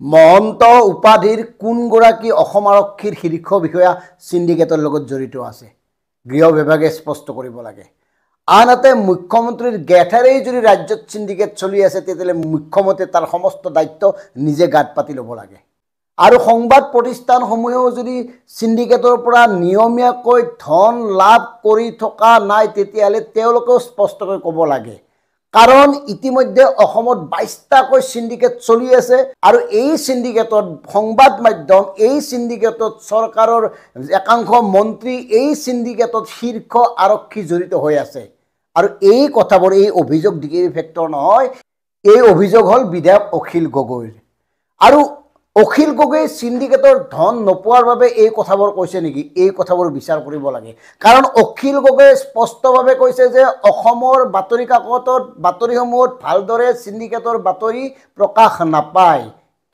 মহন্ত উপাধিৰ কোনগৰাকী অসম আৰক্ষীৰ শীৰ্ষ বিষয়া সিন্ডিকেটৰ লগত জড়িত আছে গৃহ বিভাগে স্পষ্ট কৰিব লাগে। আনহাতে মুখ্যমন্ত্ৰীৰ গেঠাৰেই যদি ৰাজ্যত সিন্ডিকেট চলি আছে তেতিয়াহ'লে মুখ্যমন্ত্ৰীয়ে তাৰ সমস্ত দায়িত্ব নিজে গাত পাতি ল'ব লাগে। আৰু সংবাদ প্ৰতিষ্ঠানসমূহেও যদি সিন্ডিকেটৰ পৰা নিয়মীয়াকৈ ধন লাভ কৰি থকা নাই তেতিয়াহ'লে তেওঁলোকেও স্পষ্টকৈ ক'ব লাগে। কাৰণ ইতিমধ্যে অসমত 22টাকৈ সিন্ডিকেট চলি আছে আৰু এই সিন্ডিকেটত সংবাদ মাধ্যম, এই সিন্ডিকেটত চৰকাৰৰ একাংশ মন্ত্ৰী, এই সিন্ডিকেটত শীৰ্ষ আৰক্ষী জড়িত হৈ আছে। আৰু এই কথাবোৰ, এই অভিযোগ ডিগ্ৰী ফেক্টৰ নহয়, এই অভিযোগ হ'ল বিধায়ক অখিল গগৈৰ। আৰু অখিল গগৈ সিন্ডিকেটৰ ধন নোপোৱাৰ বাবে এই কথাবোৰ কৈছে নেকি? এই কথাবোৰ বিচাৰ কৰিব লাগে। কাৰণ অখিল গগৈ স্পষ্টভাৱে কৈছে যে অসমৰ বাতৰি কাকতত বাতৰিসমূহত ভালদৰে সিন্ডিকেটৰ বাতৰি প্ৰকাশ নাপায়।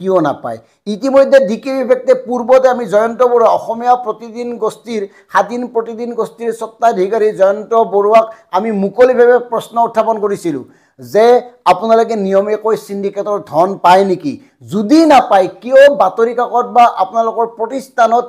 কিয় নাপায়? ইতিমধ্যে ডিকেবি ফেক্টে পূৰ্বতে আমি জয়ন্ত বৰুৱা, অসমীয়া প্ৰতিদিন গোষ্ঠীৰ, স্বাধীন প্ৰতিদিন গোষ্ঠীৰ স্বত্বাধিকাৰী জয়ন্ত বৰুৱাক আমি মুকলিভাৱে প্ৰশ্ন উত্থাপন কৰিছিলোঁ যে আপোনালোকে নিয়মীয়াকৈ সিন্ডিকেটৰ ধন পায় নেকি? যদি নাপায় কিয় বাতৰি কাকত বা আপোনালোকৰ প্ৰতিষ্ঠানত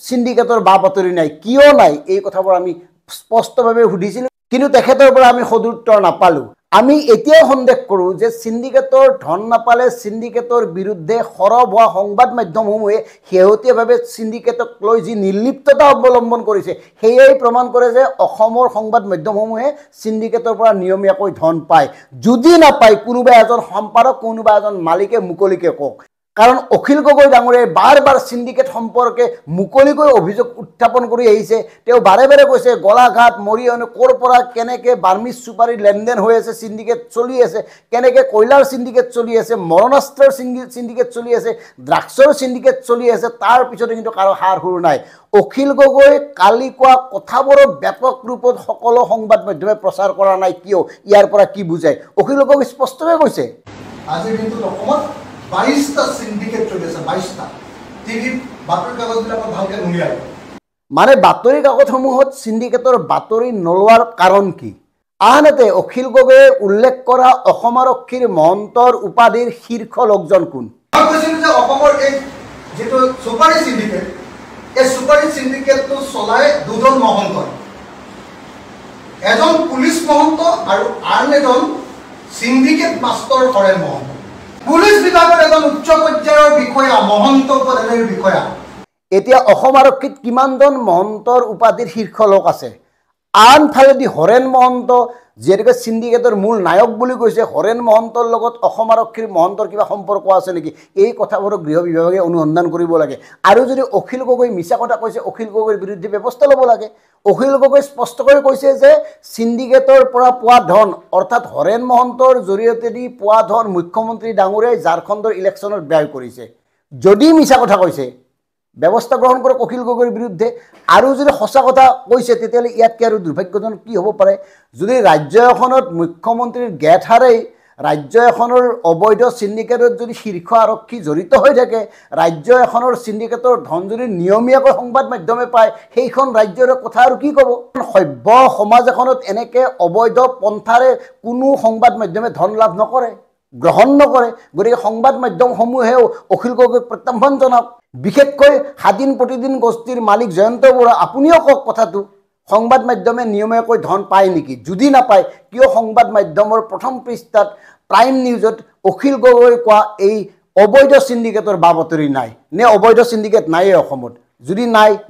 সিন্ডিকেটৰ বা বাতৰি নাই? কিয় নাই? এই কথাবোৰ আমি স্পষ্টভাৱে সুধিছিলোঁ, কিন্তু তেখেতৰ পৰা আমি সদুত্তৰ নাপালোঁ। আমি এতিয়াও সন্দেহ কৰোঁ যে সিন্ডিকেটৰ ধন নাপালে সিন্ডিকেটৰ বিৰুদ্ধে সৰব হোৱা সংবাদ মাধ্যমসমূহে শেহতীয়াভাৱে সিন্ডিকেটক লৈ যি নিৰ্লিপ্ততা অৱলম্বন কৰিছে সেয়াই প্ৰমাণ কৰে যে অসমৰ সংবাদ মাধ্যমসমূহে সিন্ডিকেটৰ পৰা নিয়মীয়াকৈ ধন পায়। যদি নাপায় কোনোবা এজন সম্পাদক, কোনোবা এজন মালিকে মুকলিকে কওক। কাৰণ অখিল গগৈ ডাঙৰীয়াই বাৰ বাৰ সিন্ডিকেট সম্পৰ্কে মুকলিকৈ অভিযোগ উত্থাপন কৰি আহিছে। তেওঁ বাৰে বাৰে কৈছে গোলাঘাট, মৰিয়নি ক'ৰ পৰা কেনেকৈ বাৰ্মিজ চুপাৰীৰ লেনদেন হৈ আছে, সিন্ডিকেট চলি আছে, কেনেকৈ কয়লাৰ সিন্ডিকেট চলি আছে, মৰণাস্ত্ৰৰ সিন্ডিকেট চলি আছে, ড্ৰাগছৰ সিন্ডিকেট চলি আছে, তাৰ পিছতে কিন্তু কাৰো সাৰ সুৰ নাই। অখিল গগৈ কালি কোৱা কথাবোৰৰ ব্যাপক ৰূপত সকলো সংবাদ মাধ্যমে প্ৰচাৰ কৰা নাই কিয়? ইয়াৰ পৰা কি বুজায়? অখিল গগৈ স্পষ্টভাৱে কৈছে আজি কিন্তু অসমত 22টা সিন্ডিকেট চলি আছে। 22টা টিভিত বাতৰি কাকতবিলাকত ভালকৈ নুলিয়াব। মানে বাতৰি কাকতসমূহত সিন্ডিকেটৰ বাতৰি নোলোৱাৰ কাৰণ কি? আনহাতে অখিল গগৈয়ে উল্লেখ কৰা অসম আৰক্ষীৰ মহন্তৰ উপাধিৰ শীৰ্ষ লোকজন কোন? মই কৈছিলোঁ যে অসমৰ এই যিটো চুপাৰী সিন্ডিকেট, এই চুপাৰী সিন্ডিকেটটো চলাই দুজন মহন্ত, এজন পুলিচ মহন্ত আৰু আন এজন syndicate master Haren Mahanta. Police বিভাগৰ এজন উচ্চ পৰ্যায়ৰ বিষয়া, মহন্ত পদবীৰ বিষয়া। এতিয়া অসম আৰক্ষীত কিমানজন মহন্তৰ উপাধিৰ শীৰ্ষ লোক আছে? আনফালেদি হৰেণ মহন্ত যিহেতুকে সিন্ডিকেটৰ মূল নায়ক বুলি কৈছে, হৰেণ মহন্তৰ লগত অসম আৰক্ষীৰ মহন্তৰ কিবা সম্পৰ্ক আছে নেকি? এই কথাবোৰক গৃহ বিভাগে অনুসন্ধান কৰিব লাগে। আৰু যদি অখিল গগৈ মিছা কথা কৈছে, অখিল গগৈৰ বিৰুদ্ধে ব্যৱস্থা ল'ব লাগে। অখিল গগৈ স্পষ্টকৈ কৈছে যে সিন্ডিকেটৰ পৰা পোৱা ধন, অৰ্থাৎ হৰেণ মহন্তৰ জৰিয়তেদি পোৱা ধন মুখ্যমন্ত্ৰী ডাঙৰীয়াই ঝাৰখণ্ডৰ ইলেকশ্যনত ব্যয় কৰিছে। যদি মিছা কথা কৈছে ব্যৱস্থা গ্ৰহণ কৰক অখিল গগৈৰ বিৰুদ্ধে। আৰু যদি সঁচা কথা কৈছে তেতিয়াহ'লে ইয়াতকৈ আৰু দুৰ্ভাগ্যজনক কি হ'ব পাৰে? যদি ৰাজ্য এখনত মুখ্যমন্ত্ৰীৰ গেঠাৰেই ৰাজ্য এখনৰ অবৈধ সিন্ডিকেটত যদি শীৰ্ষ আৰক্ষী জড়িত হৈ থাকে, ৰাজ্য এখনৰ সিন্ডিকেটৰ ধন যদি নিয়মীয়াকৈ সংবাদ মাধ্যমে পায়, সেইখন ৰাজ্যৰ কথা আৰু কি ক'ব? সভ্য সমাজ এখনত এনেকৈ অবৈধ পন্থাৰে কোনো সংবাদ মাধ্যমে ধন লাভ নকৰে, গ্ৰহণ নকৰে। গতিকে সংবাদ মাধ্যমসমূহেও অখিল গগৈক প্ৰত্যাহ্বান জনাওক। বিশেষকৈ স্বাধীন প্ৰতিদিন গোষ্ঠীৰ মালিক জয়ন্ত বৰুৱা, আপুনিও কওক কথাটো, সংবাদ মাধ্যমে নিয়মীয়াকৈ ধন পায় নেকি? যদি নাপায় কিয় সংবাদ মাধ্যমৰ প্ৰথম পৃষ্ঠাত প্ৰাইম নিউজত অখিল গগৈ কোৱা এই অবৈধ সিন্ডিকেটৰ বা বাতৰি নাই? নে অবৈধ সিন্ডিকেট নাইয়ে অসমত? যদি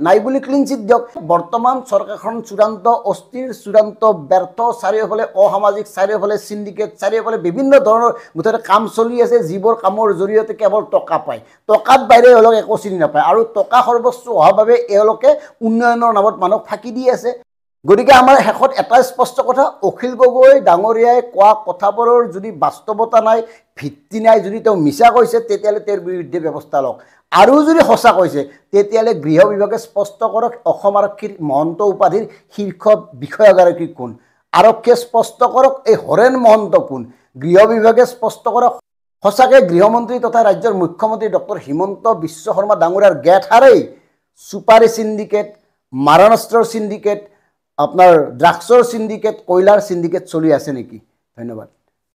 নাই বুলি ক্লিন চিট দিয়ক। বৰ্তমান চৰকাৰখন চূড়ান্ত অস্থিৰ, চূড়ান্ত ব্যৰ্থ, চাৰিওফালে অসামাজিক, চাৰিওফালে সিন্ডিকেট, চাৰিওফালে বিভিন্ন ধৰণৰ মুঠতে কাম চলি আছে, যিবোৰ কামৰ জৰিয়তে কেৱল টকা পায়। টকাত বাহিৰে এওঁলোকে একো চিনি নাপায় আৰু টকা সৰ্বস্ব হোৱাৰ বাবে এওঁলোকে উন্নয়নৰ নামত মানুহক ফাঁকি দি আছে। গতিকে আমাৰ শেষত এটা স্পষ্ট কথা, অখিল গগৈ ডাঙৰীয়াই কোৱা কথাবোৰৰ যদি বাস্তৱতা নাই, ভিত্তি নাই, যদি তেওঁ মিছা কৈছে তেতিয়াহ'লে তেওঁৰ বিৰুদ্ধে ব্যৱস্থা লওক। আৰু যদি সঁচা কৈছে তেতিয়াহ'লে গৃহ বিভাগে স্পষ্ট কৰক অসম আৰক্ষীৰ মহন্ত উপাধিৰ শীৰ্ষ বিষয়াগৰাকী কোন? আৰক্ষীয়ে স্পষ্ট কৰক এই হৰেণ মহন্ত কোন? গৃহ বিভাগে স্পষ্ট কৰক সঁচাকৈ গৃহমন্ত্ৰী তথা ৰাজ্যৰ মুখ্যমন্ত্ৰী ডক্টৰ হিমন্ত বিশ্ব শৰ্মা ডাঙৰীয়াৰ গেঠাৰেই চুপাৰী সিন্ডিকেট, মাৰণাস্ত্ৰৰ সিন্ডিকেট, আপোনাৰ ড্ৰাগছৰ সিন্ডিকেট, কয়লাৰ সিন্ডিকেট চলি আছে নেকি? ধন্যবাদ।